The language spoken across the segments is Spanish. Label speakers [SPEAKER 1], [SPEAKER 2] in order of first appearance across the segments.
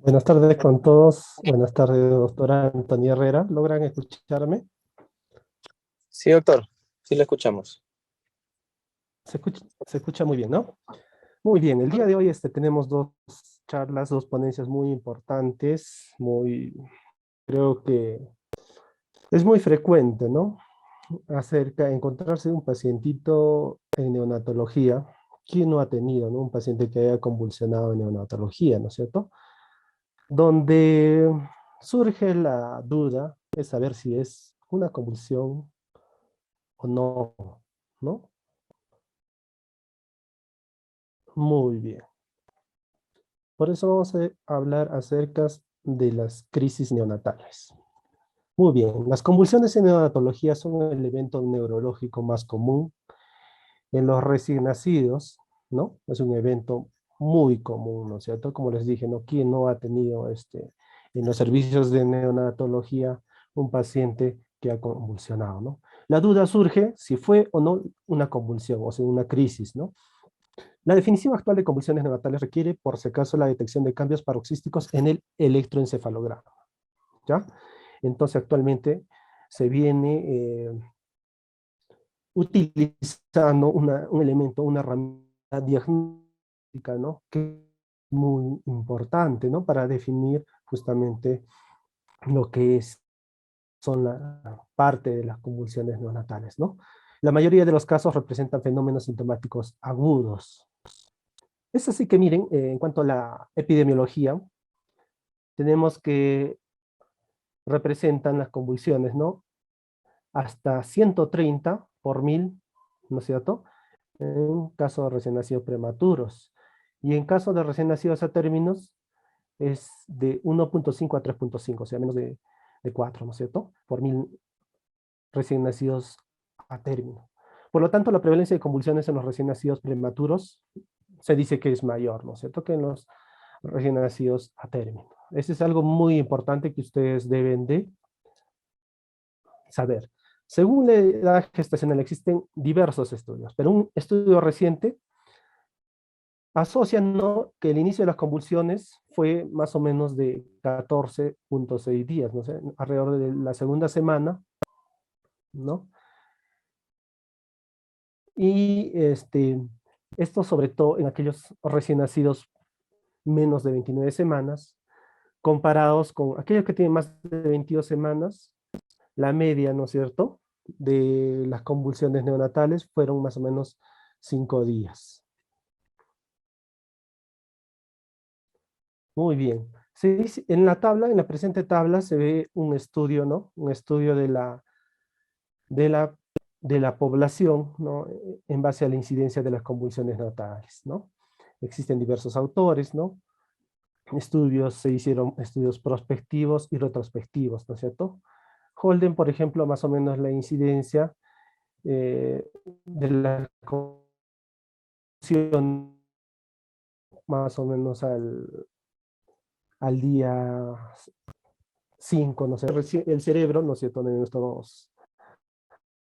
[SPEAKER 1] Buenas tardes con todos. Buenas tardes, doctora Antonia Herrera. ¿Logran escucharme?
[SPEAKER 2] Sí, doctor, sí lo escuchamos.
[SPEAKER 1] Se escucha muy bien, ¿no? Muy bien, el día de hoy tenemos dos charlas, dos ponencias muy importantes, creo que es muy frecuente, ¿no? Acerca de encontrarse un pacientito en neonatología. ¿Quién no ha tenido, ¿no? Un paciente que haya convulsionado en neonatología, ¿no es cierto? Donde surge la duda de saber si es una convulsión o no, ¿no? Muy bien. Por eso vamos a hablar acerca de las crisis neonatales. Muy bien, las convulsiones en neonatología son el evento neurológico más común en los recién nacidos, ¿no? Es un evento muy común, ¿no es cierto? Como les dije, ¿no? ¿Quién no ha tenido en los servicios de neonatología un paciente que ha convulsionado, ¿no? La duda surge si fue o no una convulsión, o sea, una crisis, ¿no? La definición actual de convulsiones neonatales requiere, por si acaso, la detección de cambios paroxísticos en el electroencefalograma, ¿ya? Entonces, actualmente se viene utilizando un elemento, una herramienta diagnóstica, ¿no? Que es muy importante, ¿no? Para definir justamente lo que son la parte de las convulsiones neonatales, ¿no? La mayoría de los casos representan fenómenos sintomáticos agudos. Es así que miren, en cuanto a la epidemiología, tenemos que representan las convulsiones, ¿no? Hasta 130 por mil, ¿no es cierto? En caso de recién nacidos prematuros. Y en caso de recién nacidos a términos, es de 1.5 a 3.5, o sea, menos de 4, ¿no es cierto? Por mil recién nacidos a término. Por lo tanto, la prevalencia de convulsiones en los recién nacidos prematuros se dice que es mayor, ¿no es cierto?, que en los recién nacidos a término. Eso es algo muy importante que ustedes deben de saber. Según la edad gestacional existen diversos estudios, pero un estudio reciente asocia, ¿no?, que el inicio de las convulsiones fue más o menos de 14.6 días, no sé, alrededor de la segunda semana, ¿no? Y esto sobre todo en aquellos recién nacidos menos de 29 semanas, comparados con aquellos que tienen más de 22 semanas, la media, ¿no es cierto?, de las convulsiones neonatales fueron más o menos 5 días. Muy bien. En la tabla, en la presente tabla, se ve un estudio, ¿no? Un estudio de la, de la población, ¿no? En base a la incidencia de las convulsiones neonatales, ¿no? Existen diversos autores, ¿no? Se hicieron estudios prospectivos y retrospectivos, ¿no es cierto? Holden, por ejemplo, más o menos la incidencia de la convulsión más o menos al día 5, no sé, el cerebro, ¿no es cierto?, de nuestros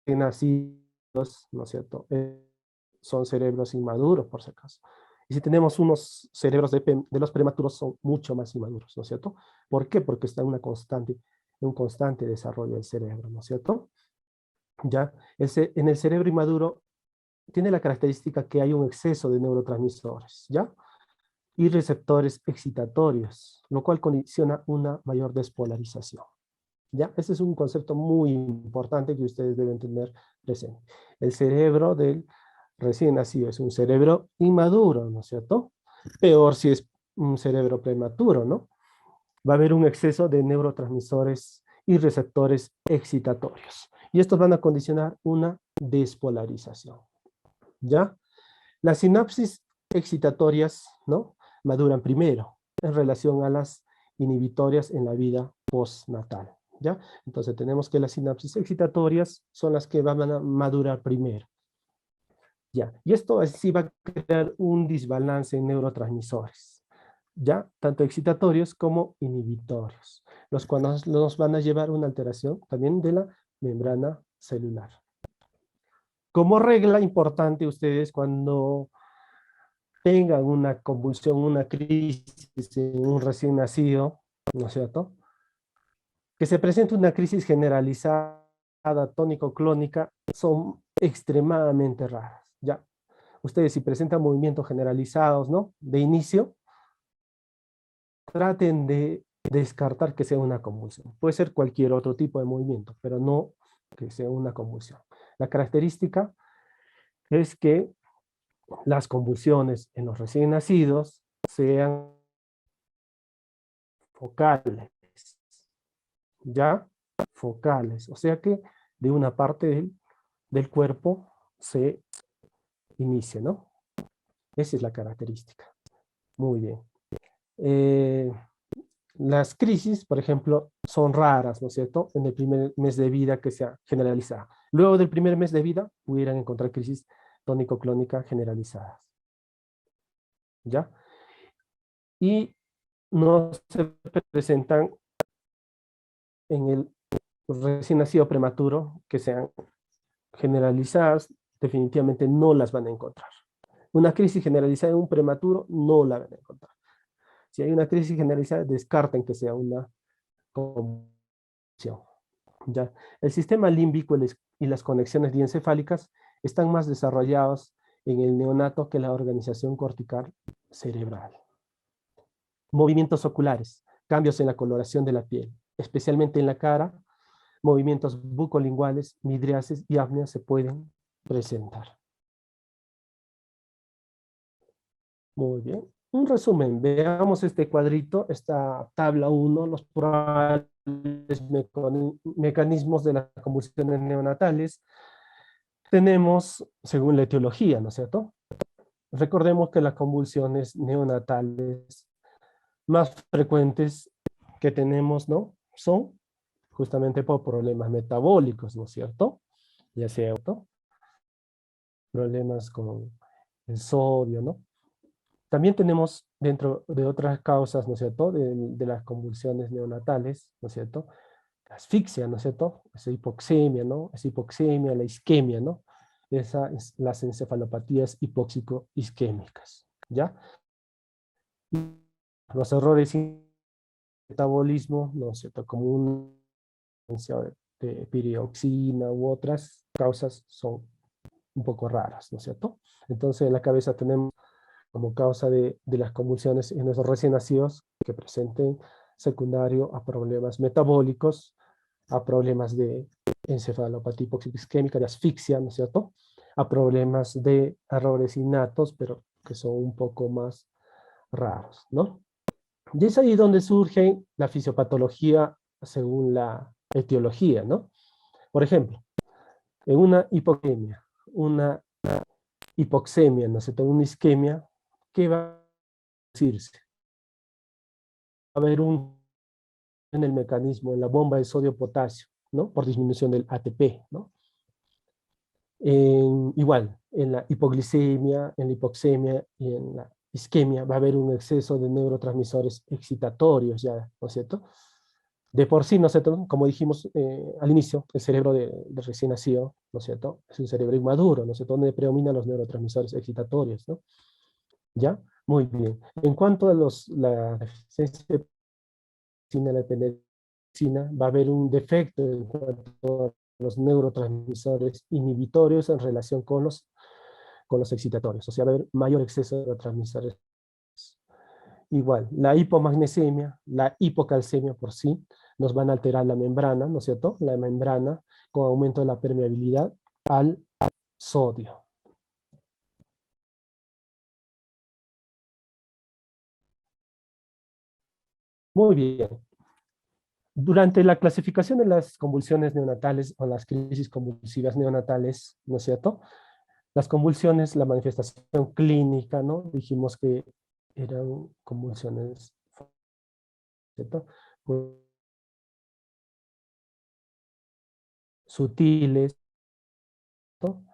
[SPEAKER 1] nacidos, ¿no es cierto?, son cerebros inmaduros, por si acaso. Y si tenemos unos cerebros de los prematuros, son mucho más inmaduros, ¿no es cierto? ¿Por qué? Porque está en un constante desarrollo del cerebro, ¿no es cierto? ¿Ya? En el cerebro inmaduro tiene la característica que hay un exceso de neurotransmisores, ¿ya? Y receptores excitatorios, lo cual condiciona una mayor despolarización. ¿Ya? Ese es un concepto muy importante que ustedes deben tener presente. El cerebro del recién nacido es un cerebro inmaduro, ¿no es cierto? Peor si es un cerebro prematuro, ¿no? Va a haber un exceso de neurotransmisores y receptores excitatorios. Y estos van a condicionar una despolarización, ¿ya? Las sinapsis excitatorias, ¿no?, maduran primero en relación a las inhibitorias en la vida postnatal, ¿ya? Entonces tenemos que las sinapsis excitatorias son las que van a madurar primero, ¿ya? Y esto así va a crear un desbalance en neurotransmisores, ¿ya? Tanto excitatorios como inhibitorios, los cuales nos van a llevar a una alteración también de la membrana celular. Como regla importante, ustedes cuando tengan una convulsión, una crisis en un recién nacido, ¿no es cierto? Que se presente una crisis generalizada, tónico-clónica, son extremadamente raras, ¿ya? Ustedes si presentan movimientos generalizados, ¿no? De inicio, traten de descartar que sea una convulsión. Puede ser cualquier otro tipo de movimiento, pero no que sea una convulsión. La característica es que las convulsiones en los recién nacidos sean focales, ¿ya? Focales, o sea que de una parte del cuerpo se inicie, ¿no? Esa es la característica. Muy bien. Eh, las crisis, por ejemplo, son raras, ¿no es cierto? En el primer mes de vida que sea generalizada. Luego del primer mes de vida pudieran encontrar crisis tónico-clónica generalizadas, ¿ya? Y no se presentan en el recién nacido prematuro que sean generalizadas, definitivamente no las van a encontrar. Una crisis generalizada en un prematuro no la van a encontrar. Si hay una crisis generalizada, descarten que sea una convulsión. ¿Ya? El sistema límbico y las conexiones diencefálicas están más desarrollados en el neonato que la organización cortical cerebral. Movimientos oculares, cambios en la coloración de la piel, especialmente en la cara, movimientos bucolinguales, midriasis y apneas se pueden presentar. Muy bien. Un resumen, veamos este cuadrito, esta tabla 1, los probables mecanismos de las convulsiones neonatales. Tenemos, según la etiología, ¿no es cierto? Recordemos que las convulsiones neonatales más frecuentes que tenemos, ¿no? Son justamente por problemas metabólicos, ¿no es cierto? Ya sea problemas con el sodio, ¿no? También tenemos dentro de otras causas, ¿no es cierto?, de las convulsiones neonatales, ¿no es cierto?, la asfixia, ¿no es cierto?, esa hipoxemia, ¿no?, esa hipoxemia, la isquemia, ¿no?, las encefalopatías hipóxico-isquémicas, ¿ya? Los errores en metabolismo, ¿no es cierto?, como un de pirioxina u otras causas son un poco raras, ¿no es cierto? Entonces en la cabeza tenemos como causa de las convulsiones en los recién nacidos que presenten secundario a problemas metabólicos, a problemas de encefalopatía hipoxisquémica, de asfixia, ¿no es cierto? A problemas de errores innatos, pero que son un poco más raros, ¿no? Y es ahí donde surge la fisiopatología según la etiología, ¿no? Por ejemplo, en una hipoxemia, una hipoxemia, ¿no es cierto? Una isquemia, ¿qué va a decirse? Va a haber en el mecanismo, en la bomba de sodio-potasio, ¿no? Por disminución del ATP, ¿no? Igual, en la hipoglicemia, en la hipoxemia y en la isquemia va a haber un exceso de neurotransmisores excitatorios ya, ¿no es cierto? De por sí, ¿no es cierto? Como dijimos al inicio, el cerebro de recién nacido, ¿no es cierto? Es un cerebro inmaduro, ¿no es cierto? Donde predominan los neurotransmisores excitatorios, ¿no? ¿Ya? Muy bien. En cuanto a la deficiencia de la epinefrina, va a haber un defecto en cuanto a los neurotransmisores inhibitorios en relación con los excitatorios, o sea, va a haber mayor exceso de neurotransmisores. Igual, la hipomagnesemia, la hipocalcemia por sí, nos van a alterar la membrana, ¿no es cierto? La membrana con aumento de la permeabilidad al sodio. Muy bien. Durante la clasificación de las convulsiones neonatales o las crisis convulsivas neonatales, ¿no es cierto? Las convulsiones, la manifestación clínica, ¿no? Dijimos que eran convulsiones, ¿cierto? Pues, sutiles, ¿no?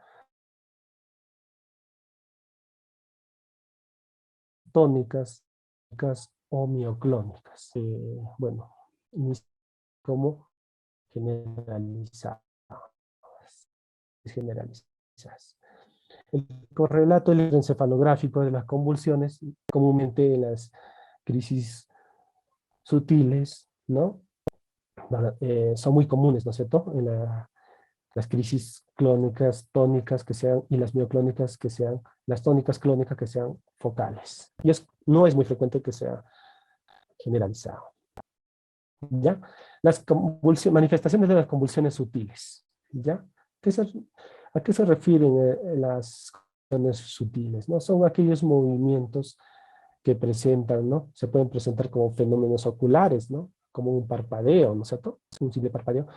[SPEAKER 1] Tónicas, o mioclónicas. Bueno, como generalizadas. Generalizadas. El correlato electroencefalográfico de las convulsiones, comúnmente en las crisis sutiles, ¿no? Son muy comunes, ¿no es cierto? En las crisis clónicas, tónicas que sean, y las mioclónicas que sean, las tónicas clónicas que sean focales. Y no es muy frecuente que sea generalizado. ¿Ya? Las manifestaciones de las convulsiones sutiles. ¿Ya? ¿A qué se refieren las convulsiones sutiles? ¿No? Son aquellos movimientos que presentan, ¿no? Se pueden presentar como fenómenos oculares, ¿no? Como un parpadeo, ¿no es cierto? Un simple parpadeo,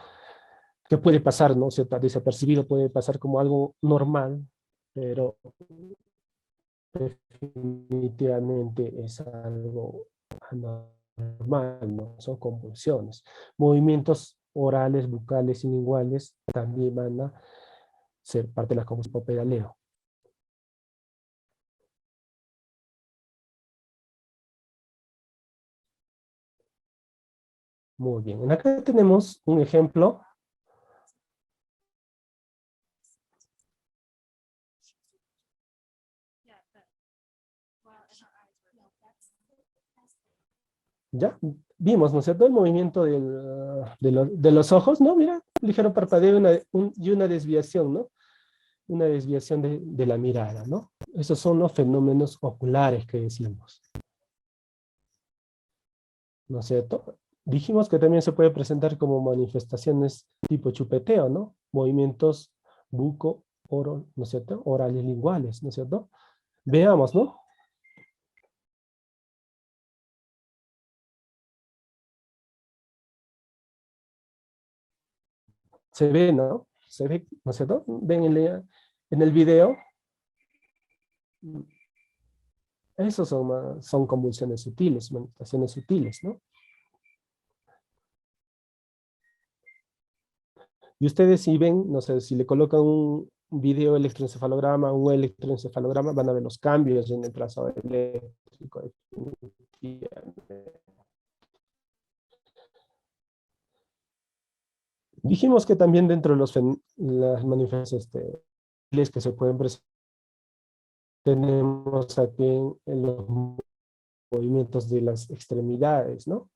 [SPEAKER 1] que puede pasar, ¿no? Desapercibido, puede pasar como algo normal, pero definitivamente es algo anormal, ¿no? Son convulsiones. Movimientos orales, bucales, ininguales también van a ser parte de la convulsión pedaleo. Muy bien. Acá tenemos un ejemplo. Ya vimos, ¿no es cierto? El movimiento de los ojos, ¿no? Mira, ligero parpadeo y una desviación, ¿no? Una desviación de la mirada, ¿no? Esos son los fenómenos oculares que decimos, ¿no es cierto? Dijimos que también se puede presentar como manifestaciones tipo chupeteo, ¿no? Movimientos buco, oro, ¿no es cierto? Orales linguales, ¿no es cierto? Veamos, ¿no? Se ve, ¿no? Se ve, ¿no es cierto? Ven en el video. Esos son convulsiones sutiles, manifestaciones sutiles, ¿no? Y ustedes si ven, no sé, si le colocan un video electroencefalograma, un electroencefalograma, van a ver los cambios en el trazado eléctrico. Dijimos que también dentro de las manifestaciones que se pueden presentar, tenemos aquí en los movimientos de las extremidades, ¿no?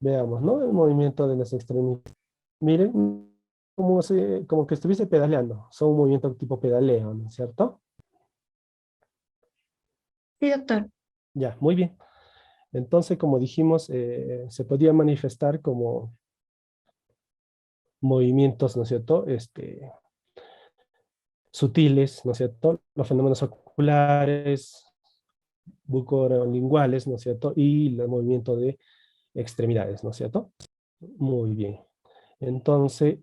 [SPEAKER 1] Veamos, ¿no? El movimiento de las extremidades. Miren, como que estuviese pedaleando. Son un movimiento tipo pedaleo, ¿no es cierto?
[SPEAKER 3] Sí, doctor.
[SPEAKER 1] Ya, muy bien. Entonces, como dijimos, se podía manifestar como movimientos, ¿no es cierto? Sutiles, ¿no es cierto? Los fenómenos oculares, bucolinguales, ¿no es cierto? Y el movimiento de extremidades, ¿no es cierto? Muy bien. Entonces,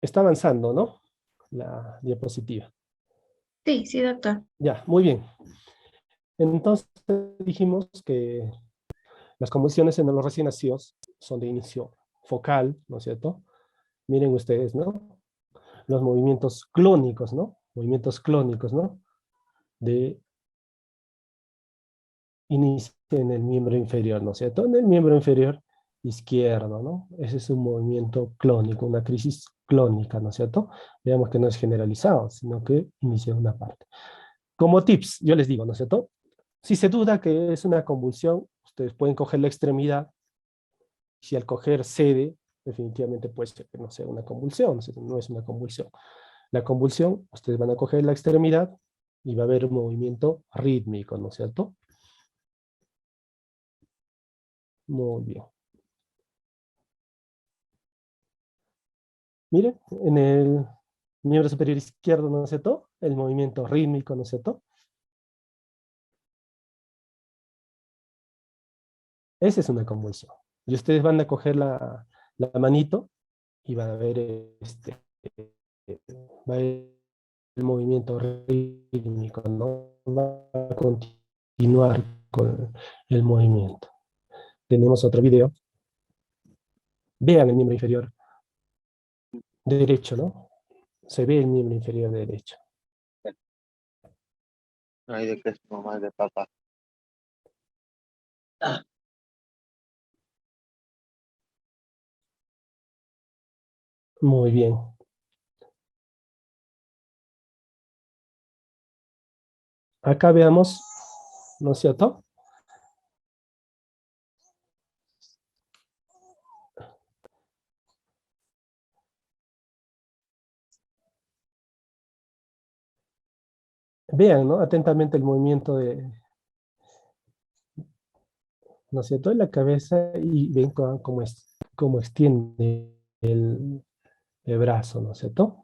[SPEAKER 1] está avanzando, ¿no? La diapositiva.
[SPEAKER 3] Sí, sí, doctor.
[SPEAKER 1] Ya, muy bien. Entonces, dijimos que las convulsiones en los recién nacidos son de inicio focal, ¿no es cierto? Miren ustedes, ¿no? Los movimientos clónicos, ¿no? Movimientos clónicos, ¿no? De inicio en el miembro inferior, ¿no es cierto? En el miembro inferior izquierdo, ¿no? Ese es un movimiento clónico, una crisis clónica, ¿no es cierto? Veamos que no es generalizado, sino que inicia una parte. Como tips, yo les digo, ¿no es cierto? Si se duda que es una convulsión, ustedes pueden coger la extremidad. Si al coger cede, definitivamente puede ser que no sea una convulsión, no es una convulsión. La convulsión, ustedes van a coger la extremidad y va a haber un movimiento rítmico, ¿no es cierto? Muy bien. Miren, en el miembro superior izquierdo, ¿no es cierto? El movimiento rítmico, ¿no es cierto? Esa es una convulsión. Y ustedes van a coger la manito y van a ver va a haber el movimiento rítmico, ¿no? Va a continuar con el movimiento. Tenemos otro video. Vean el miembro inferior derecho, ¿no? Se ve el miembro inferior derecho.
[SPEAKER 2] No hay de queso, mamá, de papa.
[SPEAKER 1] Muy bien. Acá veamos, ¿no es cierto? Vean, ¿no? Atentamente el movimiento de, ¿no es cierto?, de la cabeza y ven cómo extiende el brazo, ¿no es cierto?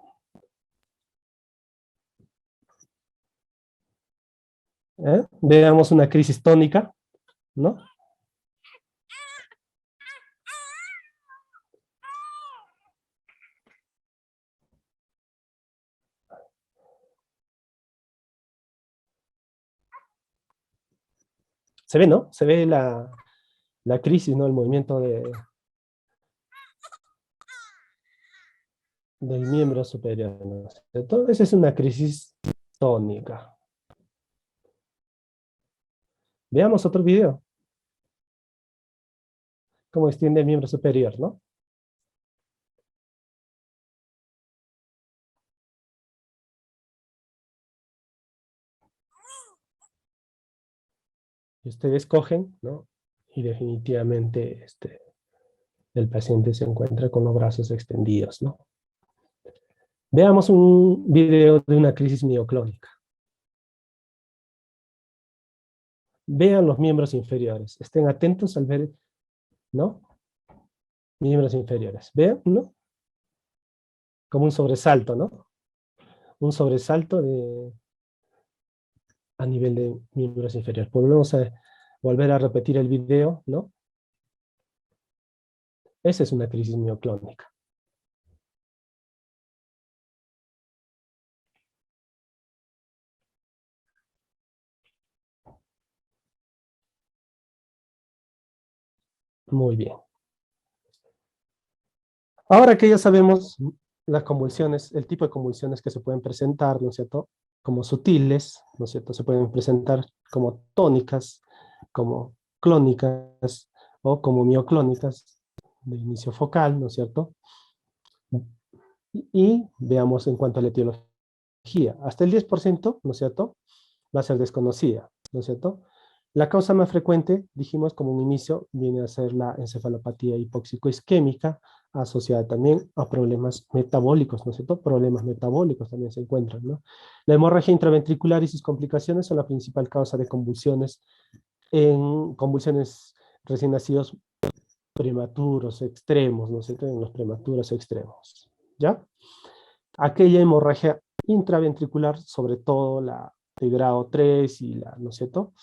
[SPEAKER 1] Veamos una crisis tónica, ¿no? Se ve, ¿no? Se ve la crisis, ¿no? El movimiento del miembro superior, ¿no es cierto? Esa es una crisis tónica. Veamos otro video. Cómo extiende el miembro superior, ¿no? Y ustedes cogen, ¿no? Y definitivamente el paciente se encuentra con los brazos extendidos, ¿no? Veamos un video de una crisis mioclónica. Vean los miembros inferiores. Estén atentos al ver, ¿no? Miembros inferiores. Vean, ¿no? Como un sobresalto, ¿no? Un sobresalto a nivel de miembros inferiores. Volvemos a volver a repetir el video, ¿no? Esa es una crisis mioclónica. Muy bien. Ahora que ya sabemos las convulsiones, el tipo de convulsiones que se pueden presentar, ¿no es cierto? Como sutiles, ¿no es cierto? Se pueden presentar como tónicas, como clónicas o como mioclónicas de inicio focal, ¿no es cierto? Y veamos en cuanto a la etiología. Hasta el 10%, ¿no es cierto?, va a ser desconocida, ¿no es cierto? La causa más frecuente, dijimos como un inicio, viene a ser la encefalopatía hipóxico-isquémica, asociada también a problemas metabólicos, ¿no es cierto? Problemas metabólicos también se encuentran, ¿no? La hemorragia intraventricular y sus complicaciones son la principal causa de convulsiones en convulsiones recién nacidos prematuros extremos, ¿no es cierto? En los prematuros extremos, ¿ya? Aquella hemorragia intraventricular, sobre todo la de grado 3 y la, ¿no es cierto?,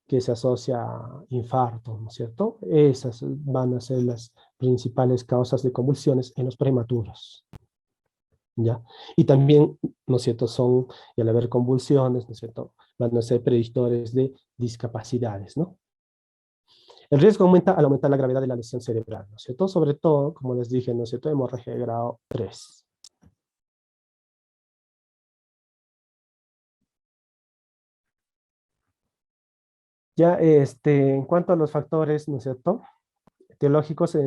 [SPEAKER 1] que se asocia a infarto, ¿no es cierto? Esas van a ser las principales causas de convulsiones en los prematuros, ¿ya? Y también, ¿no es cierto?, son, y al haber convulsiones, ¿no es cierto?, van a ser predictores de discapacidades, ¿no? El riesgo aumenta al aumentar la gravedad de la lesión cerebral, ¿no es cierto? Sobre todo, como les dije, ¿no es cierto?, hemorragia de grado 3. Ya, en cuanto a los factores, ¿no es cierto?, etiológicos,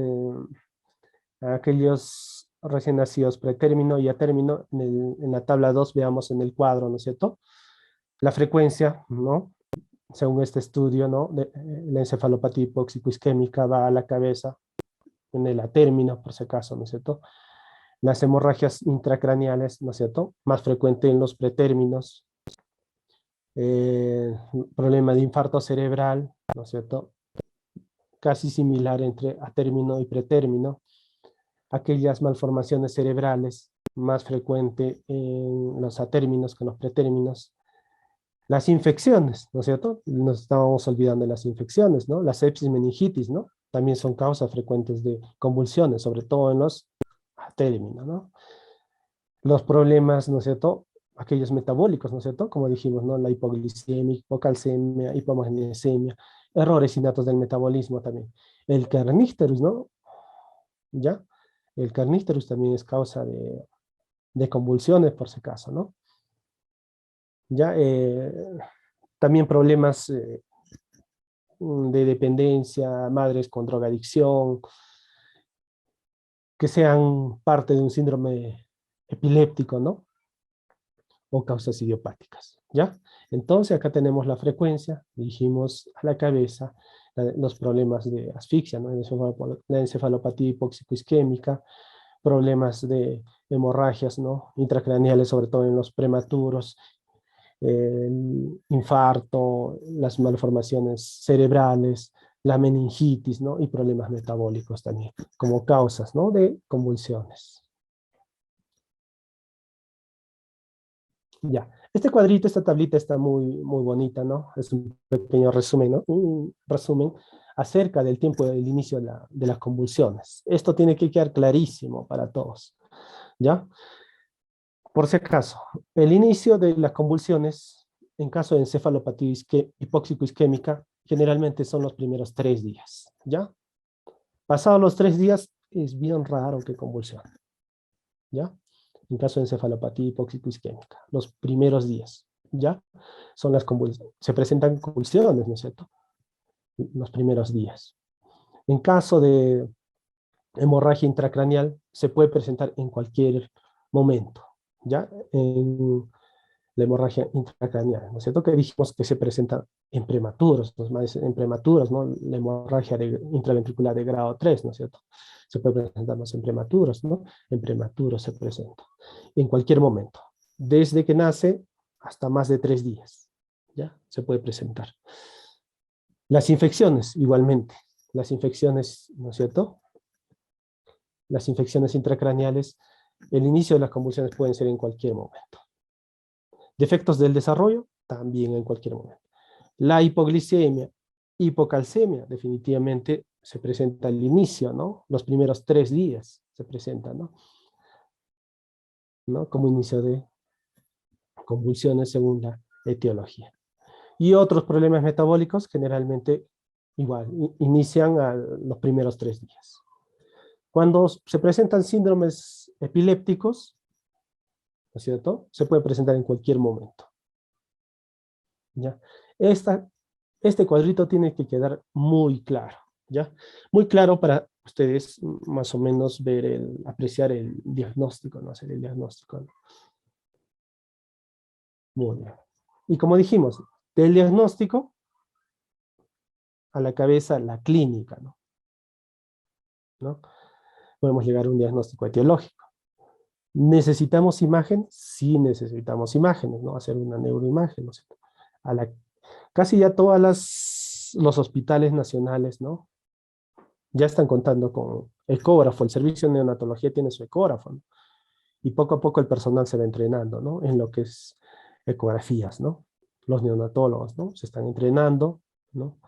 [SPEAKER 1] aquellos recién nacidos pretérmino y a término, en la tabla 2 veamos en el cuadro, ¿no es cierto?, la frecuencia, ¿no?, según este estudio, ¿no?, la encefalopatía hipóxico-isquémica va a la cabeza, en el a término, por si acaso, ¿no es cierto? Las hemorragias intracraneales, ¿no es cierto?, más frecuente en los pretérminos, problema de infarto cerebral, ¿no es cierto?, casi similar entre atérmino y pretérmino, aquellas malformaciones cerebrales, más frecuente en los atérminos que en los pretérminos, las infecciones, ¿no es cierto? Nos estábamos olvidando de las infecciones, ¿no? La sepsis, meningitis, ¿no? También son causas frecuentes de convulsiones, sobre todo en los atérminos, ¿no? Los problemas, ¿no es cierto?, aquellos metabólicos, ¿no es cierto?, como dijimos, ¿no?, la hipoglicemia, hipocalcemia, hipomagnesemia, errores innatos del metabolismo también. El carnísterus, ¿no? ¿Ya? El carnísterus también es causa de convulsiones, por si acaso, ¿no? ¿Ya? También problemas de dependencia, madres con drogadicción, que sean parte de un síndrome epiléptico, ¿no? O causas idiopáticas, ¿ya? Entonces acá tenemos la frecuencia, dijimos a la cabeza, los problemas de asfixia, ¿no? La encefalopatía hipóxico-isquémica, problemas de hemorragias, ¿no? Intracraneales, sobre todo en los prematuros, el infarto, las malformaciones cerebrales, la meningitis, ¿no? Y problemas metabólicos también, como causas, ¿no? De convulsiones. Ya, este cuadrito, esta tablita está muy bonita, ¿no? Es un pequeño resumen, ¿no? Un resumen acerca del tiempo del inicio de las convulsiones. Esto tiene que quedar clarísimo para todos, ¿ya? Por si acaso, el inicio de las convulsiones, en caso de encefalopatía hipóxico-isquémica, generalmente son los primeros 3 días, ¿ya? Pasados los 3 días, es bien raro que convulsione, ¿ya? En caso de encefalopatía hipóxico-isquémica, los primeros días, ¿ya? Son las convulsiones, se presentan convulsiones, ¿no es cierto? Los primeros días. En caso de hemorragia intracraneal, se puede presentar en cualquier momento, ¿ya? En la hemorragia intracraneal, ¿no es cierto? Que dijimos que se presenta en prematuros, en prematuros, ¿no? La hemorragia intraventricular de grado 3, ¿no es cierto? Se puede presentar más en prematuros, ¿no? En prematuros se presenta, en cualquier momento, desde que nace hasta más de 3 días, ¿ya? Se puede presentar. Las infecciones, igualmente, las infecciones, ¿no es cierto? Las infecciones intracraneales, el inicio de las convulsiones pueden ser en cualquier momento. Defectos del desarrollo, también en cualquier momento. La hipoglicemia, hipocalcemia, definitivamente se presenta al inicio, ¿no? Los primeros 3 días se presenta, ¿no? ¿No? Como inicio de convulsiones según la etiología. Y otros problemas metabólicos generalmente igual, inician a los primeros 3 días. Cuando se presentan síndromes epilépticos, ¿no es cierto? Se puede presentar en cualquier momento. ¿Ya? Este cuadrito tiene que quedar muy claro, ¿ya? Muy claro para ustedes más o menos ver, apreciar el diagnóstico, ¿no? Hacer el diagnóstico, ¿no? Muy bien. Y como dijimos, del diagnóstico a la cabeza la clínica, ¿no? ¿No? Podemos llegar a un diagnóstico etiológico. ¿Necesitamos imagen? Sí necesitamos imágenes, ¿no? Hacer una neuroimagen, ¿no? Casi ya los hospitales nacionales, ¿no? Ya están contando con ecógrafo, el servicio de neonatología tiene su ecógrafo, ¿no? Y poco a poco el personal se va entrenando, ¿no? En lo que es ecografías, ¿no? Los neonatólogos, ¿no? Se están entrenando, ¿no?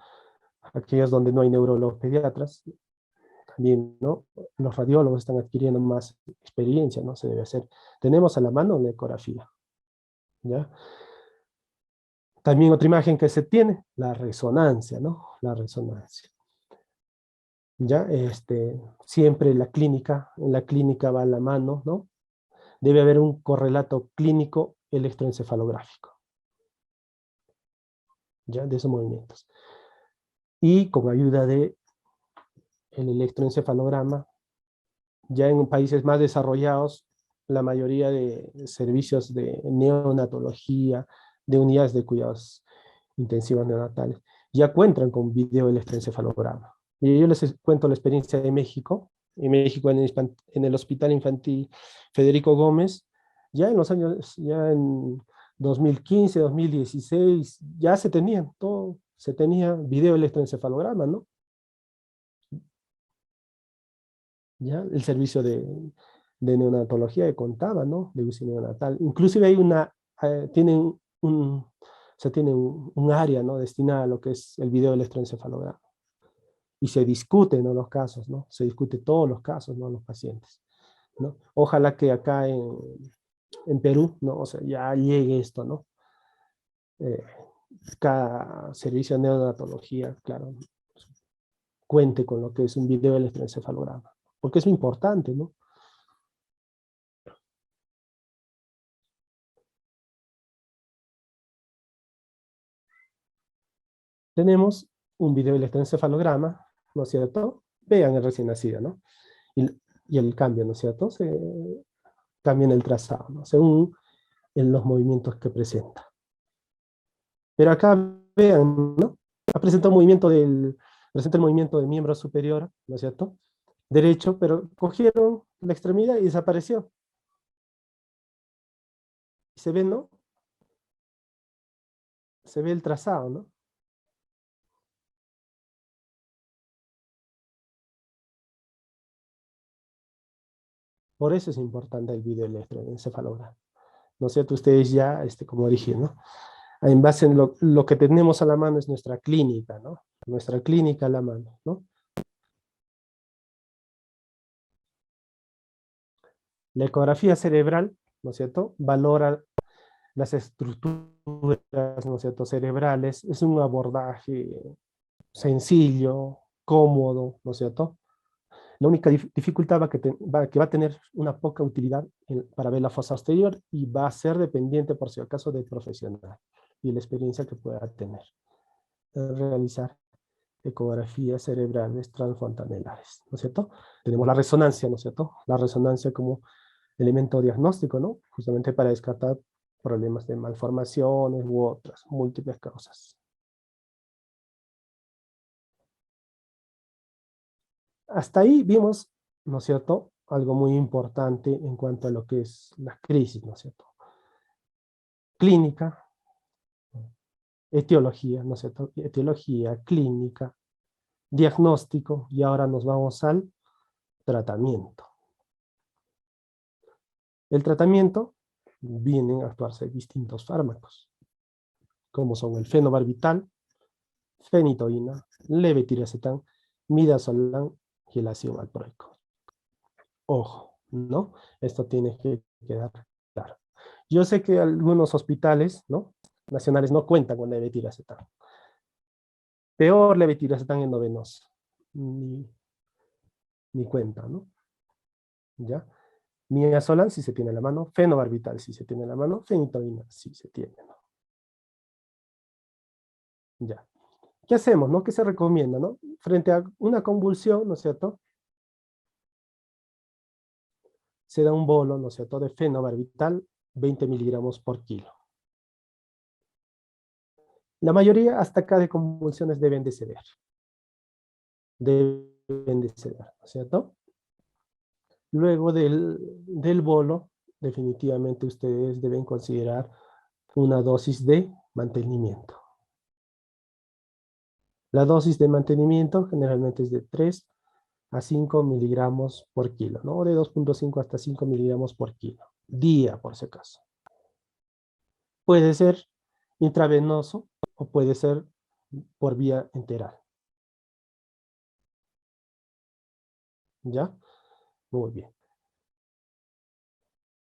[SPEAKER 1] Aquellos donde no hay neurólogos pediatras, también, ¿no? Los radiólogos están adquiriendo más experiencia, ¿no? Se debe hacer. Tenemos a la mano la ecografía, ¿ya? También otra imagen que se tiene, la resonancia, ¿no? La resonancia. ¿Ya? Siempre en la clínica va a la mano, ¿no? Debe haber un correlato clínico electroencefalográfico, ¿ya? De esos movimientos. Y con ayuda de el electroencefalograma, ya en países más desarrollados, la mayoría de servicios de neonatología, de unidades de cuidados intensivos neonatales, ya cuentan con video electroencefalograma. Y yo les cuento la experiencia de México. En México, en el Hospital Infantil Federico Gómez, ya en los años, ya en 2015, 2016, ya se tenían todo, se tenía video electroencefalograma, ¿no? Ya el servicio de neonatología que contaba, ¿no? De UCI neonatal. Inclusive hay tienen tiene un área, ¿no? Destinada a lo que es el video electroencefalograma. Y se discuten, ¿no? Los casos, ¿no? Se discute todos los casos, ¿no? Los pacientes, ¿no? Ojalá que acá en Perú, ¿no? O sea, ya llegue esto, ¿no? Eh, cada servicio de neonatología, claro, cuente con lo que es un video electroencefalograma. Porque es muy importante, ¿no? Tenemos un video electroencefalograma, ¿no es cierto? Vean el recién nacido, ¿no? Y y el cambio, ¿no es cierto? Se cambia en el trazado, ¿no? Según en los movimientos que presenta. Pero acá vean, ¿no? Presenta el movimiento del miembro superior, ¿no es cierto? Derecho, pero cogieron la extremidad y desapareció. Y se ve, ¿no? Se ve el trazado, ¿no? Por eso es importante el videoelectroencefalograma. ¿No es cierto? Ustedes ya, como dije, ¿no? En base en lo que tenemos a la mano es nuestra clínica, ¿no? Nuestra clínica a la mano, ¿no? La ecografía cerebral, ¿no es cierto? Valora las estructuras, ¿no es cierto?, cerebrales. Es un abordaje sencillo, cómodo, ¿no es cierto? La única dificultad que va a tener una poca utilidad para ver la fosa posterior y va a ser dependiente, por si acaso, del profesional y la experiencia que pueda tener en realizar ecografías cerebrales transfontanelares, ¿no es cierto? Tenemos la resonancia, ¿no es cierto? La resonancia como elemento diagnóstico, ¿no? Justamente para descartar problemas de malformaciones u otras múltiples causas. Hasta ahí vimos, ¿no es cierto?, algo muy importante en cuanto a lo que es la crisis, ¿no es cierto? Clínica, etiología, ¿no es cierto? Etiología, clínica, diagnóstico, y ahora nos vamos al tratamiento. El tratamiento vienen a actuarse distintos fármacos, como son el fenobarbital, fenitoína, levetiracetam, midazolam y el ácido valproico. Ojo, ¿no? Esto tiene que quedar claro. Yo sé que algunos hospitales, ¿no?, nacionales no cuentan con levetiracetam. Peor levetiracetam endovenoso. Ni cuenta, ¿no? ¿Ya? Midazolam si se tiene a la mano, fenobarbital si se tiene a la mano, fenitoína si se tiene, ¿no? Ya. ¿Qué hacemos, no? ¿Qué se recomienda, no? Frente a una convulsión, ¿no es cierto?, se da un bolo, ¿no es cierto?, de fenobarbital, 20 miligramos por kilo. La mayoría hasta acá de convulsiones deben de ceder. Deben de ceder, ¿no es cierto? Luego del bolo, definitivamente ustedes deben considerar una dosis de mantenimiento. La dosis de mantenimiento generalmente es de 3 a 5 miligramos por kilo, ¿no? De 2.5 hasta 5 miligramos por kilo. Día, por si acaso. Puede ser intravenoso o puede ser por vía enteral. ¿Ya? Muy bien.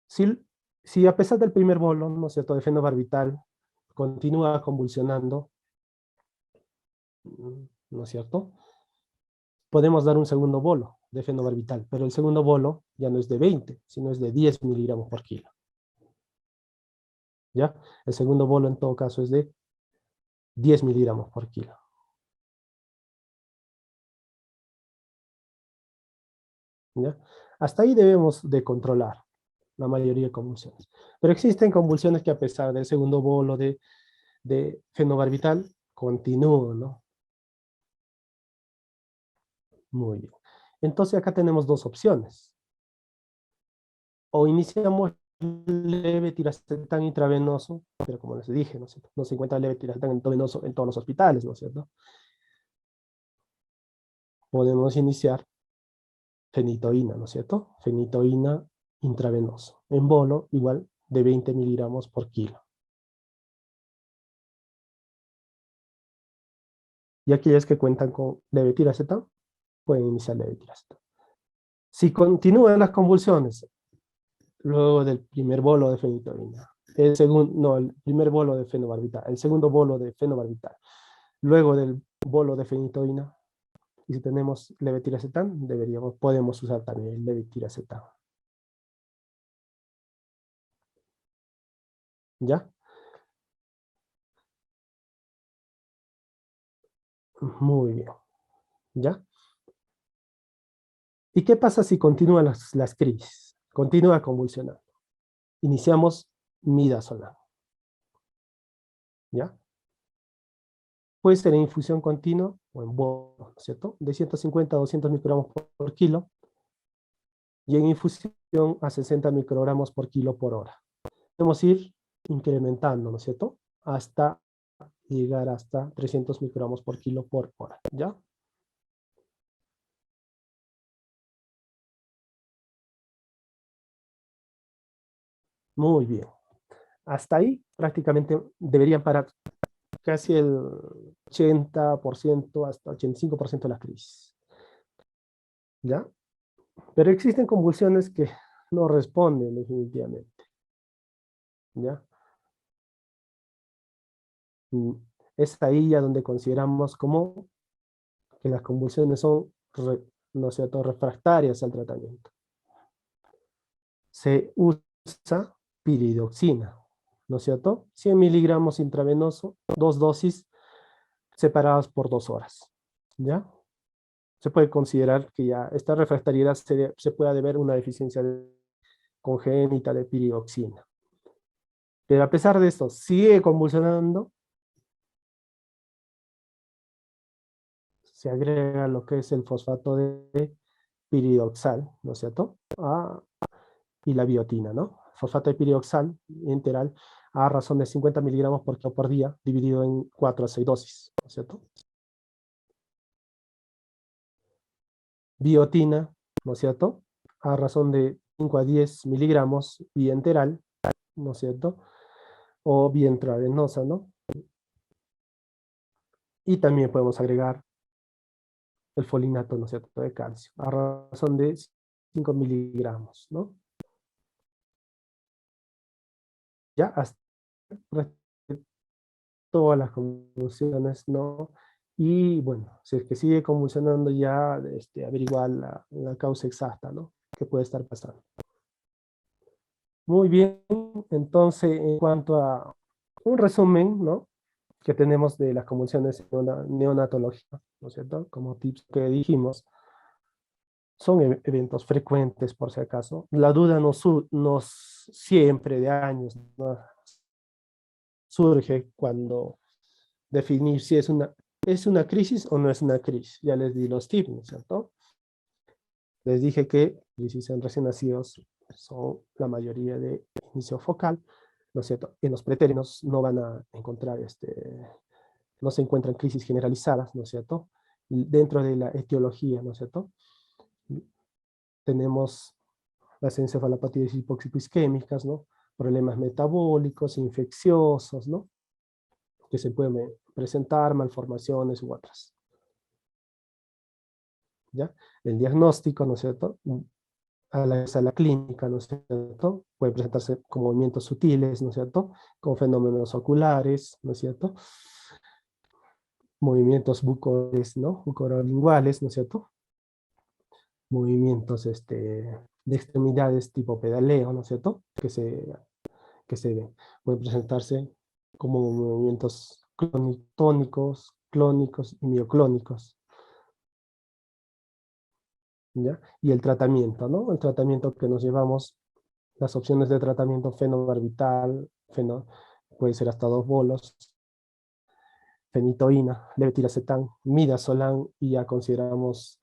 [SPEAKER 1] Si, si a pesar del primer bolo, ¿no es cierto?, de fenobarbital, continúa convulsionando, ¿no es cierto?, podemos dar un segundo bolo de fenobarbital, pero el segundo bolo ya no es de 20, sino es de 10 miligramos por kilo. ¿Ya? El segundo bolo en todo caso es de 10 miligramos por kilo. ¿Ya? Hasta ahí debemos de controlar la mayoría de convulsiones. Pero existen convulsiones que a pesar del segundo bolo de fenobarbital, continúan, ¿no? Muy bien. Entonces acá tenemos dos opciones. O iniciamos levetiracetam intravenoso, pero como les dije, no se encuentra levetiracetam intravenoso en todos los hospitales, ¿no es cierto? Podemos iniciar fenitoína, ¿no es cierto? Fenitoína intravenoso. En bolo, igual, de 20 miligramos por kilo. Y aquellas que cuentan con levetiracetam, pueden iniciar levetiracetam. Si continúan las convulsiones, luego del primer bolo de fenitoína, el primer bolo de fenobarbital, el segundo bolo de fenobarbital, luego del bolo de fenitoína, y si tenemos levetiracetam, podemos usar también el levetiracetam. ¿Ya? Muy bien. ¿Ya? ¿Y qué pasa si continúan las crisis? Continúa convulsionando. Iniciamos midazolam, ¿ya? Puede ser en infusión continua o en bono, ¿no es cierto? De 150 a 200 microgramos por kilo, y en infusión a 60 microgramos por kilo por hora. Podemos ir incrementando, ¿no es cierto? Hasta llegar hasta 300 microgramos por kilo por hora, ¿ya? Muy bien. Hasta ahí prácticamente deberían parar casi el 80% hasta 85% de la crisis, ¿ya? Pero existen convulsiones que no responden definitivamente, ¿ya? Mm, Es ahí ya donde consideramos como que las convulsiones son, ¿no es cierto?, refractarias al tratamiento. Se usa piridoxina, ¿no es cierto? 100 miligramos intravenoso, 2 dosis separadas por 2 horas, ¿ya? Se puede considerar que ya esta refractariedad se puede deber a una deficiencia congénita de piridoxina. Pero a pesar de esto, sigue convulsionando, se agrega lo que es el fosfato de piridoxal, ¿no es cierto? Y la biotina, ¿no? Fosfato de piridoxal enteral a razón de 50 miligramos por kilo por día, dividido en 4 a 6 dosis, ¿no es cierto? Biotina, ¿no es cierto? A razón de 5 a 10 miligramos vía enteral, ¿no es cierto? O vía intravenosa, ¿no? Y también podemos agregar el folinato, ¿no es cierto?, de calcio, a razón de 5 miligramos, ¿no? Ya hasta todas las convulsiones, ¿no? Y bueno, si es que sigue convulsionando ya, averiguar la causa exacta, ¿no? ¿Qué puede estar pasando? Muy bien, entonces, en cuanto a un resumen, ¿no?, que tenemos de las convulsiones neonatológicas, ¿no es cierto? Como tips que dijimos, son eventos frecuentes, por si acaso. La duda nos siempre de años, ¿no?, surge cuando definir si es una crisis o no es una crisis. Ya les di los tips, ¿no es cierto? Les dije que crisis en recién nacidos son la mayoría de inicio focal, ¿no es cierto? En los pretérinos no van a encontrar, no se encuentran crisis generalizadas, ¿no es cierto? Dentro de la etiología, ¿no es cierto?, tenemos las encefalopatías hipóxico-isquémicas, ¿no? Problemas metabólicos, infecciosos, ¿no?, que se pueden presentar, malformaciones u otras, ¿ya? El diagnóstico, ¿no es cierto?, a la clínica, ¿no es cierto?, puede presentarse con movimientos sutiles, ¿no es cierto?, con fenómenos oculares, ¿no es cierto?, movimientos bucales, ¿no?, bucorolinguales, ¿no es cierto?, movimientos de extremidades tipo pedaleo, ¿no es cierto?, que se ven. Pueden presentarse como movimientos tónicos, clónicos y mioclónicos, ¿ya? Y el tratamiento, ¿no? El tratamiento que nos llevamos, las opciones de tratamiento fenobarbital, puede ser hasta 2 bolos, fenitoína, levetiracetam, midazolam, y ya consideramos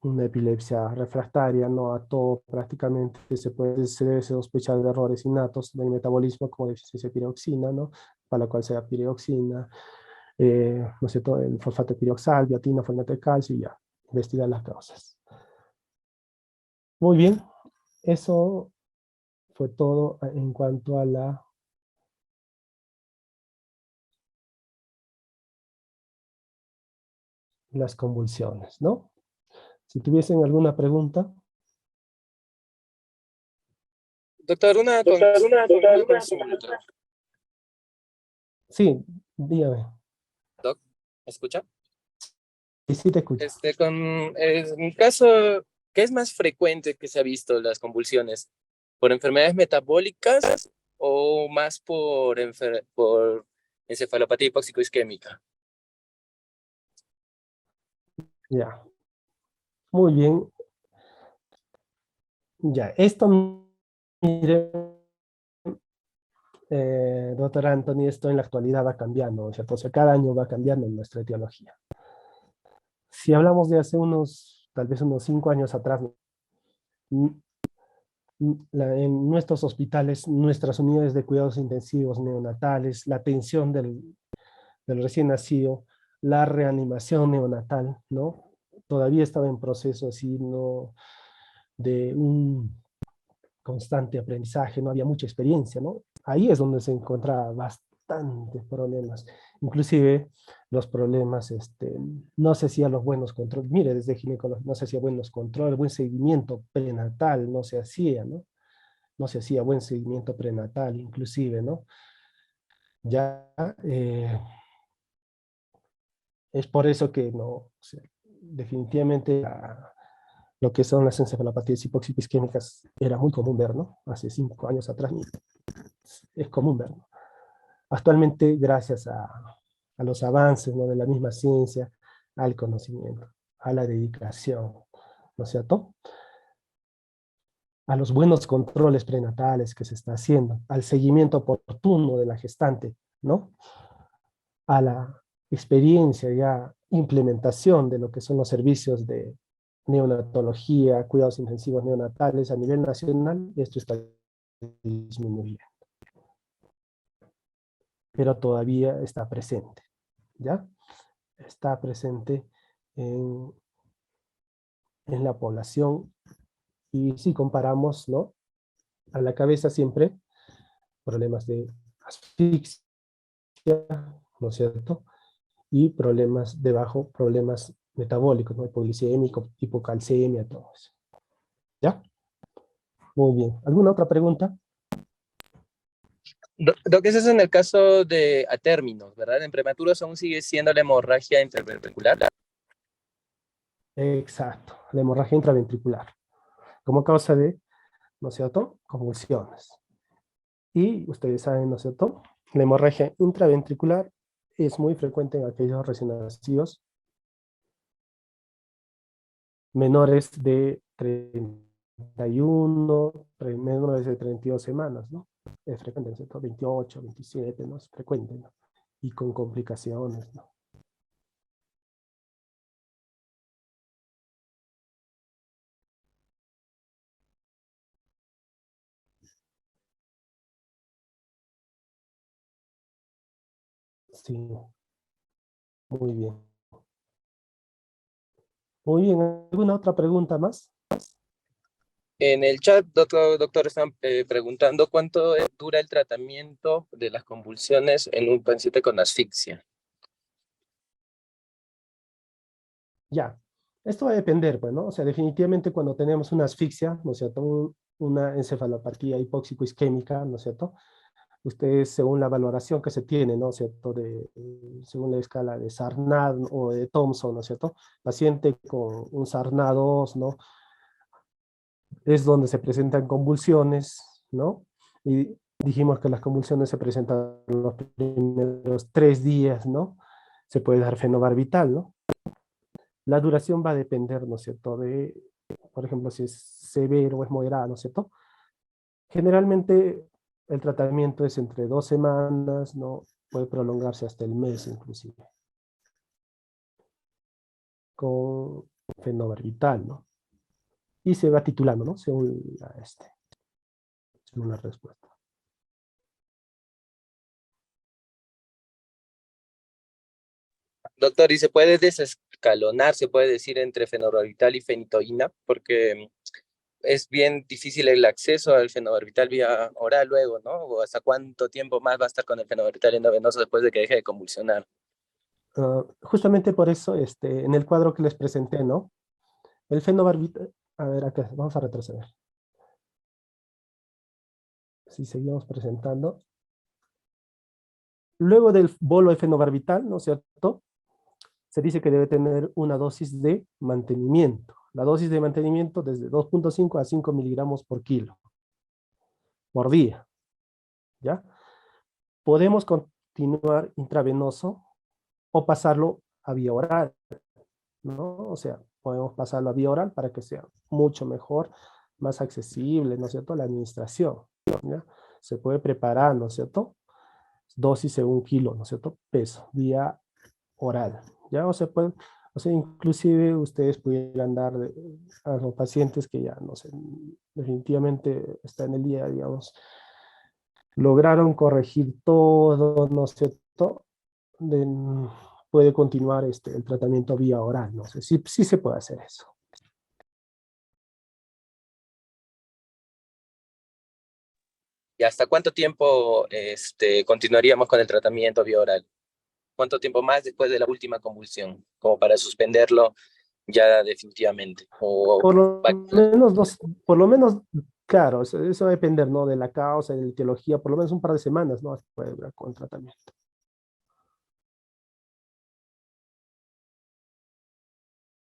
[SPEAKER 1] una epilepsia refractaria, no a todo prácticamente se debe sospechar de errores innatos del metabolismo como deficiencia de piroxina, ¿no?, para la cual sea piroxina, no sé, todo el fosfato de piroxal, biotina, folinato de calcio, y ya, investigar las causas. Muy bien, eso fue todo en cuanto a las convulsiones, ¿no? Si tuviesen alguna pregunta.
[SPEAKER 2] Doctor, una consulta.
[SPEAKER 1] Sí, dígame.
[SPEAKER 2] Doc, ¿me escucha?
[SPEAKER 1] Y sí te escucho.
[SPEAKER 2] En un caso, ¿qué es más frecuente que se ha visto las convulsiones? ¿Por enfermedades metabólicas o más por encefalopatía hipóxico-isquémica?
[SPEAKER 1] Ya. Muy bien. Ya, esto, mire, doctor Anthony, esto en la actualidad va cambiando, ¿no es cierto? O sea, cada año va cambiando nuestra etiología. Si hablamos de hace tal vez unos 5 años atrás, en nuestros hospitales, nuestras unidades de cuidados intensivos neonatales, la atención del recién nacido, la reanimación neonatal, ¿no? Todavía estaba en proceso así, ¿no? De un constante aprendizaje, no había mucha experiencia, ¿no? Ahí es donde se encontraba bastantes problemas, inclusive los problemas, no se hacían los buenos controles, mire, desde ginecología no se hacía buenos controles, buen seguimiento prenatal no se hacía, ¿no? No se hacía buen seguimiento prenatal, inclusive, ¿no? Ya, es por eso que no, o sea, definitivamente lo que son las encefalopatías hipoxipisquémicas era muy común ver, ¿no? Hace 5 años atrás es común verlo. Actualmente, gracias a los avances, ¿no? De la misma ciencia, al conocimiento, a la dedicación, ¿no es cierto? A los buenos controles prenatales que se está haciendo, al seguimiento oportuno de la gestante, ¿no? A la experiencia ya, implementación de lo que son los servicios de neonatología, cuidados intensivos neonatales a nivel nacional, esto está disminuyendo. Pero todavía está presente, ¿ya? Está presente en, en la población, y si comparamos, ¿no? A la cabeza siempre problemas de asfixia, ¿no es cierto? Y problemas debajo, problemas metabólicos, ¿no? Hipoglicémico, hipocalcemia, todo eso. ¿Ya? Muy bien. ¿Alguna otra pregunta?
[SPEAKER 2] Lo que es en el caso de a términos, ¿verdad? En prematuros aún sigue siendo la hemorragia intraventricular.
[SPEAKER 1] Exacto, la hemorragia intraventricular, como causa de, ¿no es cierto?, convulsiones. Y ustedes saben, ¿no es cierto?, la hemorragia intraventricular es muy frecuente en aquellos recién nacidos menores de 31, menores de 32 semanas, ¿no? Es frecuente, ¿no es cierto?, 28, 27, ¿no? Es frecuente, ¿no? Y con complicaciones, ¿no? Sí, muy bien. Muy bien, ¿alguna otra pregunta más?
[SPEAKER 2] En el chat, doctor, están preguntando cuánto dura el tratamiento de las convulsiones en un paciente con asfixia.
[SPEAKER 1] Ya, esto va a depender, pues, ¿no? O sea, definitivamente cuando tenemos una asfixia, ¿no es cierto?, una encefalopatía hipóxico-isquémica, ¿no es cierto?, ustedes, según la valoración que se tiene, ¿no es cierto?, según la escala de Sarnat o de Thompson, ¿no es cierto?, paciente con un Sarnat 2, ¿no?, es donde se presentan convulsiones, ¿no? Y dijimos que las convulsiones se presentan los primeros 3 días, ¿no? Se puede dar fenobarbital, ¿no? La duración va a depender, ¿no es cierto?, por ejemplo, si es severo o es moderado, ¿no es cierto? Generalmente el tratamiento es entre 2 semanas, ¿no? Puede prolongarse hasta el mes inclusive, con fenobarbital, ¿no? Y se va titulando, ¿no? Según la respuesta.
[SPEAKER 2] Doctor, ¿y se puede desescalonar, se puede decir, entre fenobarbital y fenitoína? Porque es bien difícil el acceso al fenobarbital vía oral luego, ¿no? ¿O hasta cuánto tiempo más va a estar con el fenobarbital endovenoso después de que deje de convulsionar?
[SPEAKER 1] Justamente por eso, en el cuadro que les presenté, ¿no? El fenobarbital, a ver, acá, vamos a retroceder. Si seguimos presentando. Luego del bolo de fenobarbital, ¿no es cierto?, se dice que debe tener una dosis de mantenimiento. La dosis de mantenimiento desde 2.5 a 5 miligramos por kilo, por día, ¿ya? Podemos continuar intravenoso o pasarlo a vía oral, ¿no? O sea, podemos pasarlo a vía oral para que sea mucho mejor más accesible, ¿no es cierto?, la administración, ¿ya? Se puede preparar, ¿no es cierto?, dosis según kilo, ¿no es cierto?, peso, vía oral, ¿ya? O sea, inclusive ustedes pudieran dar a los pacientes que ya, no sé, definitivamente está en el día, digamos, lograron corregir todo, ¿no es cierto?, de- puede continuar el tratamiento vía oral, no sé, sí, sí se puede hacer eso.
[SPEAKER 2] ¿Y hasta cuánto tiempo continuaríamos con el tratamiento vía oral? ¿Cuánto tiempo más después de la última convulsión? Como para suspenderlo ya definitivamente. O
[SPEAKER 1] Por lo
[SPEAKER 2] va-
[SPEAKER 1] menos por lo menos, claro, eso va a depender, ¿no?, de la causa, de la etiología, por lo menos un par de semanas, ¿no?, puede durar con tratamiento.